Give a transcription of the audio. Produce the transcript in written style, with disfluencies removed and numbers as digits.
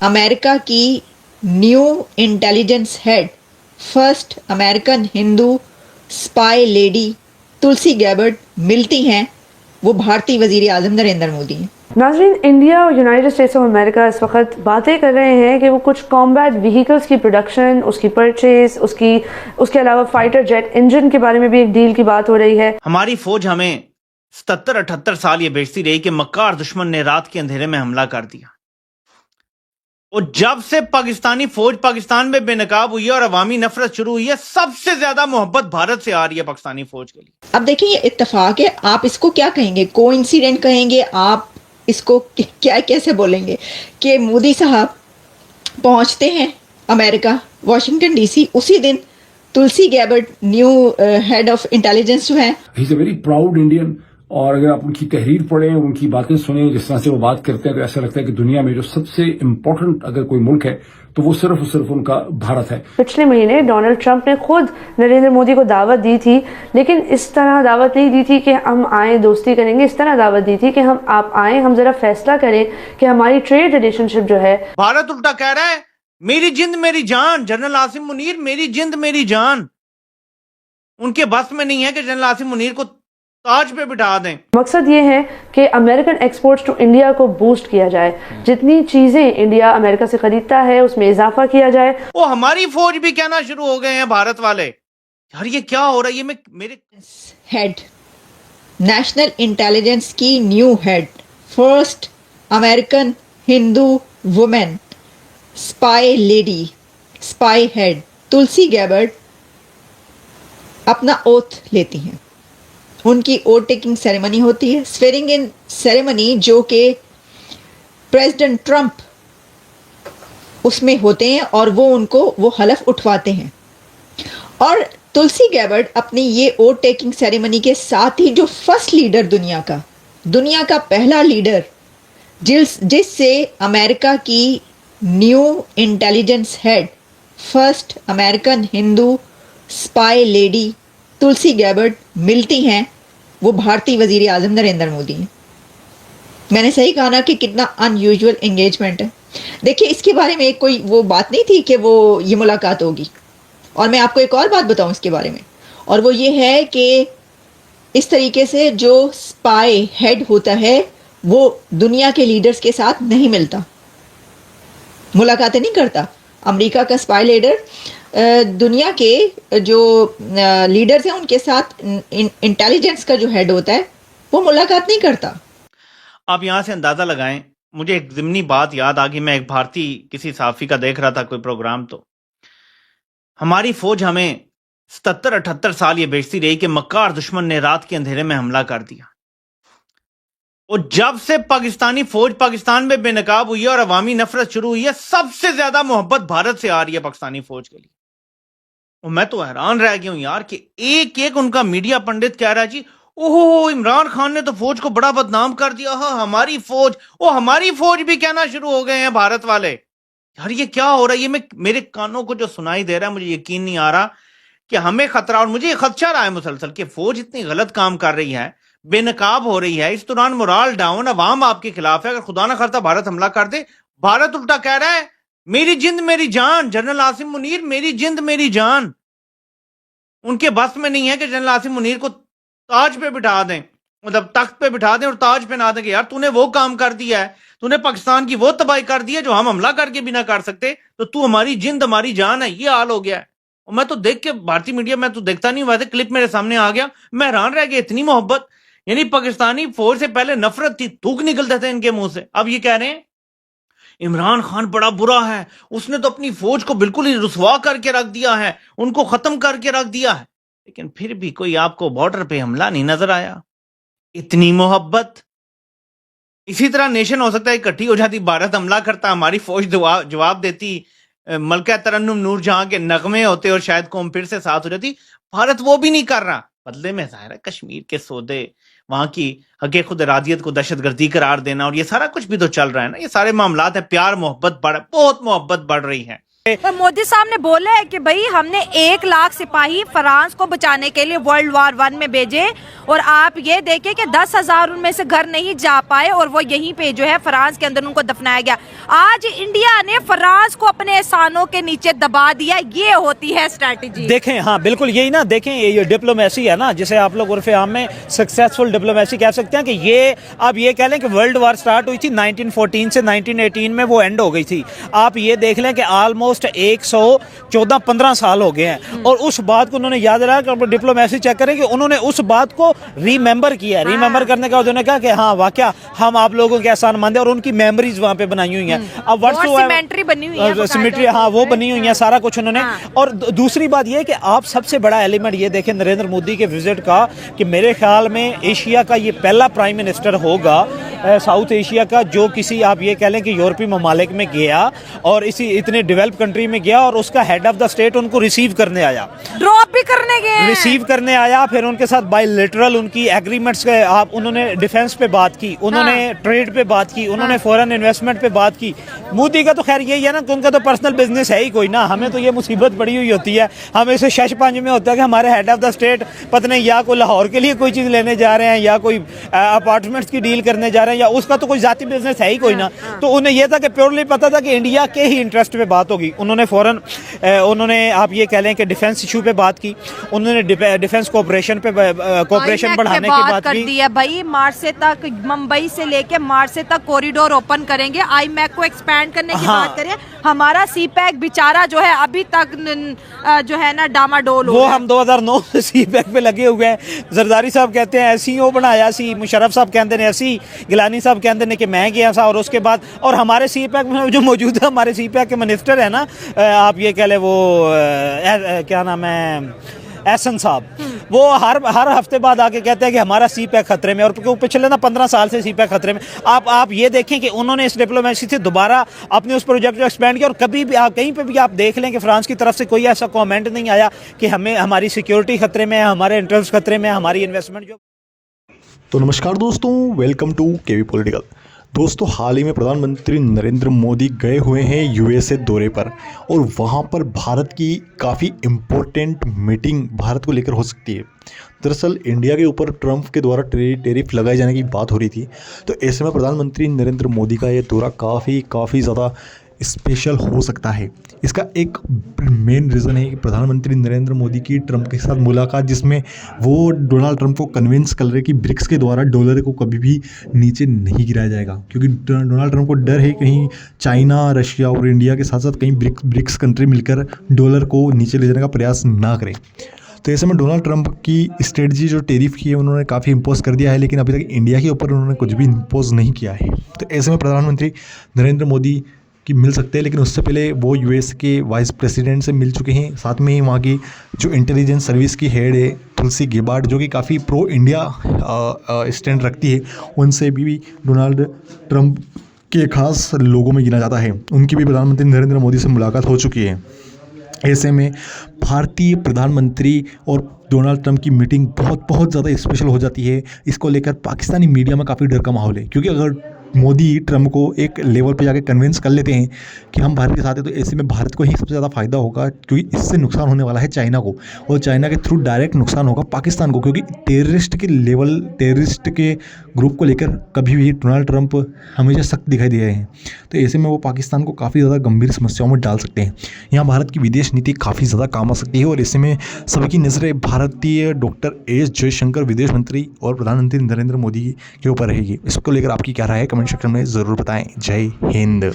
America की new intelligence head, first American Hindu spy lady Tulsi Gabbard मिलती हैं, वो भारतीय वजीर आजम नरेंद्र मोदी हैं। नाज़रीन, इंडिया और यूनाइटेड स्टेट्स ऑफ अमेरिका इस वक्त बातें कर रहे हैं कि वो कुछ कॉम्बैट व्हीकल्स की प्रोडक्शन, उसकी परचेज, उसके अलावा फाइटर जेट इंजन के बारे में भी एक डील की बात हो रही है। हमारी फौज हमें 77-78 साल ये बेचती रही कि मक्कार दुश्मन ने रात के अंधेरे में हमला कर दिया, और जब से पाकिस्तानी फौज पाकिस्तान में बेनकाब हुई है और अवामी नफरत शुरू हुई है, सबसे ज्यादा मोहब्बत भारत से आ रही है पाकिस्तानी फौज के लिए। अब देखिए, ये इत्तेफाक है, आप इसको क्या कहेंगे? कोइंसिडेंट कहेंगे? आप इसको क्या कैसे बोलेंगे कि मोदी साहब पहुंचते हैं अमेरिका वाशिंगटन डीसी, उसी दिन तुलसी गैबर्ट न्यू हेड ऑफ इंटेलिजेंस जो है, he is a very proud Indian, और अगर आप उनकी तहरीर पढ़ें, उनकी बातें सुने, जिस तरह से वो बात करते हैं, तो ऐसा लगता है कि दुनिया में जो सबसे इम्पोर्टेंट अगर कोई मुल्क है तो वो सिर्फ और सिर्फ उनका भारत है। पिछले महीने डोनाल्ड ट्रंप ने खुद नरेंद्र मोदी को दावत दी थी, लेकिन इस तरह दावत नहीं दी थी कि हम आए दोस्ती करेंगे। इस तरह दावत दी थी कि आप आए, हम जरा फैसला करें कि हमारी ट्रेड रिलेशनशिप जो है। भारत उल्टा कह रहा है मेरी जिंद मेरी जान, जनरल आसिम मुनीर मेरी जिंद मेरी जान। उनके बस में नहीं है कि जनरल आसिम मुनीर को ताज पे बिठा दें। मकसद ये है कि अमेरिकन एक्सपोर्ट्स टू इंडिया को बूस्ट किया जाए, जितनी चीजें इंडिया अमेरिका से खरीदता है उसमें इजाफा किया जाए। वो हमारी फौज भी कहना शुरू हो गए हैं भारत वाले, यार ये क्या हो रहा है? ये मेरे हेड, नेशनल इंटेलिजेंस की new head, first American Hindu women spy lady, spy head Tulsi Gabbard अपना ओथ लेती हैं। उनकी ओथ टेकिंग सेरेमनी होती है, स्वेरिंग इन सेरेमनी, जो कि प्रेसिडेंट ट्रंप उसमें होते हैं और वो हलफ उठवाते हैं। और तुलसी गैबर्ट अपनी ये ओथ टेकिंग सेरेमनी के साथ ही जो फर्स्ट लीडर दुनिया का पहला लीडर जिससे अमेरिका की new intelligence head, first American Hindu spy lady Tulsi Gabbard मिलती हैं, वो भारतीय वजीर आजम नरेंद्र मोदी हैं। मैंने सही कहा ना कि कितना अनयूजुअल एंगेजमेंट है। देखिए, इसके बारे में कोई वो बात नहीं थी कि ये मुलाकात होगी। और मैं आपको एक और बात बताऊं इसके बारे में, और वो ये है कि इस तरीके से जो स्पाई हेड होता है वो दुनिया के लीडर्स के साथ नहीं मिलता, मुलाकातें नहीं करता। अमेरिका का स्पाई लीडर दुनिया के जो लीडर्स हैं उनके साथ, इंटेलिजेंस का जो हेड होता है वो मुलाकात नहीं करता। आप यहां से अंदाजा लगाएं, मुझे एक ज़िमनी बात याद आ गई। मैं एक भारतीय किसी साफी का देख रहा था कोई प्रोग्राम, तो हमारी फौज हमें 77-78 साल ये बेचती रही कि मक्कार दुश्मन ने रात के अंधेरे में हमला कर दिया, और जब से पाकिस्तानी फौज पाकिस्तान में बेनकाब हुई है और अवामी नफरत शुरू हुई है, सबसे ज्यादा मोहब्बत भारत से आ रही है पाकिस्तानी फौज के लिए। और मैं तो हैरान रह गया हूं यार कि एक एक उनका मीडिया पंडित कह रहा है जी, ओहो इमरान खान ने तो फौज को बड़ा बदनाम कर दिया, हाँ हमारी फौज भी कहना शुरू हो गए हैं भारत वाले। यार ये क्या हो रहा है? ये मेरे कानों को जो सुनाई दे रहा है, मुझे यकीन नहीं आ रहा कि हमें खतरा, और मुझे खदशा रहा है मुसलसल कि फौज इतनी गलत काम कर रही है, बेनकाब हो रही है, इस दौरान मोराल डाउन, अवाम आपके खिलाफ है। अगर खुदा ना खास्ता भारत हमला कर दे, भारत उल्टा कह रहा है मेरी जिंद मेरी जान, जनरल आसिम मुनीर मेरी जिंद मेरी जान। उनके बस में नहीं है कि जनरल आसिम मुनीर को ताज पे बिठा दें, मतलब तख्त पे बिठा दें और ताज पे ना दें कि यार तूने वो काम कर दिया है, तूने पाकिस्तान की वो तबाही कर दी है जो हम हमला करके भी ना कर सकते, तो तू हमारी जिंद हमारी जान है। ये हाल हो गया है। और मैं तो देख के भारतीय मीडिया में तो देखता नहीं, वैसे क्लिप मेरे सामने आ गया, मैं हैरान रह गया, इतनी मोहब्बत। यानी पाकिस्तानी फौज से पहले नफरत थी, थूक निकलते थे इनके मुंह से, अब ये कह रहे हैं इमरान खान बड़ा बुरा है, उसने तो अपनी फौज को बिल्कुल ही रुसवा करके रख दिया है, उनको खत्म करके रख दिया है। लेकिन फिर भी कोई आपको बॉर्डर पे हमला नहीं नजर आया। इतनी मोहब्बत। इसी तरह नेशन हो सकता है इकट्ठी हो जाती, भारत हमला करता, हमारी फौज जवाब देती, मलका तरन्नुम नूर जहां के नगमे होते और शायद कौम फिर से साथ हो जाती। भारत वो भी नहीं कर रहा। बदले में जाहिर है कश्मीर के सौदे, वहां की हक़ खुद इरादियत को दहशतगर्दी करार देना, और ये सारा कुछ भी तो चल रहा है ना। ये सारे मामलात है, प्यार मोहब्बत बहुत मोहब्बत बढ़ रही है। तो मोदी साहब ने बोला है कि भाई हमने 1 लाख सिपाही फ्रांस को बचाने के लिए वर्ल्ड वार 1 में भेजे, और आप ये देखें कि 10,000 उनमें से घर नहीं जा पाए और वो यहीं पे जो है फ्रांस के अंदर उनको दफनाया गया। आज इंडिया ने फ्रांस को अपने एहसानों के नीचे दबा दिया, ये होती है स्ट्रैटेजी। देखें, हाँ बिल्कुल यही ना, देखें ये डिप्लोमेसी है ना, जिसे आप लोग उर्फ़े आम में सक्सेसफुल डिप्लोमेसी कह सकते हैं, कि ये आप ये कह लें कि वर्ल्ड वार स्टार्ट हुई थी 1914 से 1918 में वो एंड हो गई थी। आप ये देख लें कि ऑलमोस्ट 114-15 साल हो गए हैं, और उस बात को उन्होंने याद रखा। डिप्लोमेसी चेक करें कि उन्होंने उस बात को रिमेंबर किया। रिमेंबर करने का उन्होंने कहा कि हाँ वाकया हम आप लोगों के एहसान मंद हैं, और उनकी मेमोरीज वहाँ पे बनाई हुई हैं। अब सिमेट्री बनी हुई है, सिमेट्री, हाँ वो बनी हुई है, सारा कुछ उन्होंने। और दूसरी बात ये कि आप सबसे बड़ा एलिमेंट ये देखें नरेंद्र मोदी के विजिट का, कि मेरे ख्याल में एशिया का ये पहला प्राइम मिनिस्टर होगा साउथ एशिया का, जो किसी आप ये कह लें कि यूरोपीय ममालिक में गया और इसी इतने डेवलप कंट्री में गया, और उसका हेड ऑफ द स्टेट उनको रिसीव करने आया, ड्रॉप भी करने गए, रिसीव करने आया। फिर उनके साथ बायलैटरल उनकी एग्रीमेंट्स के आप उन्होंने डिफेंस पे बात की, उन्होंने ट्रेड पे बात की, उन्होंने फॉरेन इन्वेस्टमेंट पे बात की। मोदी का तो खैर यही है ना कि उनका तो पर्सनल बिजनेस है ही कोई ना। हमें तो ये मुसीबत पड़ी हुई होती है, हमें इसे शश पंज में होता है कि हमारे हेड ऑफ द स्टेट पता नहीं या कोई लाहौर के लिए कोई चीज़ लेने जा रहे हैं, या कोई अपार्टमेंट्स की डील करने जा रहे हैं, या उसका तो कोई जाती बिजनेस है ही कोई ना। तो उन्हें यह था कि प्योरली पता था कि इंडिया के ही इंटरेस्ट पे बात होगी। उन्होंने आप ये कह लें कि डिफेंस इशू पे बात की, उन्होंने डिफेंस कोऑपरेशन पे कोऑपरेशन बढ़ाने की बात कर दी है। भाई मार्से तक, मुंबई से लेके मार्से तक कॉरिडोर ओपन करेंगे, आईमैक को एक्सपैंड करने की बात करें। हमारा सीपैक बेचारा जो है अभी तक जो है ना डामाडोल, वो हम 2009 से सीपैक पे लगे हुए हैं। जरदारी साहब कहते हैं ऐसी वो बनाया सी, मुशर्रफ साहब कहते हैं ऐसी, गिलानी साहब कहते हैं कि मैं गया था, और उसके बाद और हमारे सीपैक में जो मौजूद है हमारे सीपैक के मिनिस्टर है ना, आप ये कह ले वो क्या नाम है, एहसन साहब, वो हर हफ्ते बाद आके कहते हैं कि हमारा सीपैक खतरे में, और पिछले ना 15 साल से सीपैक खतरे में। आप ये देखें कि उन्होंने इस डिप्लोमेसी से दोबारा अपने उस प्रोजेक्ट को एक्सपेंड किया, और कभी भी आप कहीं पे भी आप देख लें कि फ्रांस की तरफ से कोई ऐसा कमेंट नहीं आया कि हमें हमारी सिक्योरिटी खतरे में है, हमारे इंटरेस्ट खतरे में है, हमारी इन्वेस्टमेंट जो। तो नमस्कार दोस्तों, वेलकम टू केवी पॉलिटिकल। दोस्तों, हाल ही में प्रधानमंत्री नरेंद्र मोदी गए हुए हैं यूएसए दौरे पर, और वहां पर भारत की काफ़ी इम्पोर्टेंट मीटिंग भारत को लेकर हो सकती है। दरअसल इंडिया के ऊपर ट्रंप के द्वारा टेरिफ लगाए जाने की बात हो रही थी, तो ऐसे में प्रधानमंत्री नरेंद्र मोदी का ये दौरा काफ़ी ज़्यादा स्पेशल हो सकता है। इसका एक मेन रीज़न है कि प्रधानमंत्री नरेंद्र मोदी की ट्रंप के साथ मुलाकात, जिसमें वो डोनाल्ड ट्रंप को कन्विंस कर रहे कि ब्रिक्स के द्वारा डॉलर को कभी भी नीचे नहीं गिराया जाएगा, क्योंकि डोनाल्ड ट्रंप को डर है कहीं चाइना, रशिया और इंडिया के साथ साथ कहीं ब्रिक्स कंट्री मिलकर डॉलर को नीचे ले जाने का प्रयास ना करें। तो ऐसे में डोनाल्ड ट्रंप की स्ट्रेटजी जो टेरिफ की है उन्होंने काफ़ी इम्पोज कर दिया है, लेकिन अभी तक इंडिया के ऊपर उन्होंने कुछ भी इम्पोज नहीं किया है। तो ऐसे में प्रधानमंत्री नरेंद्र मोदी की मिल सकते हैं, लेकिन उससे पहले वो यूएस के वाइस प्रेसिडेंट से मिल चुके हैं। साथ में ही वहाँ की जो इंटेलिजेंस सर्विस की हेड है तुलसी गेबार्ड, जो कि काफ़ी प्रो इंडिया स्टैंड रखती है, उनसे भी डोनाल्ड ट्रंप के खास लोगों में गिना जाता है। उनकी भी प्रधानमंत्री नरेंद्र मोदी से मुलाकात हो चुकी है। ऐसे में भारतीय प्रधानमंत्री और डोनाल्ड ट्रंप की मीटिंग बहुत ज़्यादा स्पेशल हो जाती है। इसको लेकर पाकिस्तानी मीडिया में काफ़ी डर का माहौल है, क्योंकि अगर मोदी ट्रंप को एक लेवल पे जाके कन्विंस कर लेते हैं कि हम भारत के साथ हैं, तो ऐसे में भारत को ही सबसे ज़्यादा फायदा होगा, क्योंकि इससे नुकसान होने वाला है चाइना को, और चाइना के थ्रू डायरेक्ट नुकसान होगा पाकिस्तान को, क्योंकि टेररिस्ट के ग्रुप को लेकर कभी भी डोनाल्ड ट्रंप हमेशा सख्त दिखाई दे रहे हैं। तो ऐसे में वो पाकिस्तान को काफ़ी ज़्यादा गंभीर समस्याओं में डाल सकते हैं। यहाँ भारत की विदेश नीति काफ़ी ज़्यादा काम आ सकती है, और ऐसे में सबकी नज़रें भारतीय डॉक्टर एस जयशंकर विदेश मंत्री और प्रधानमंत्री नरेंद्र मोदी के ऊपर रहेगी। इसको लेकर आपकी क्या राय है, कमेंट सेक्शन में ज़रूर बताएं। जय हिंद।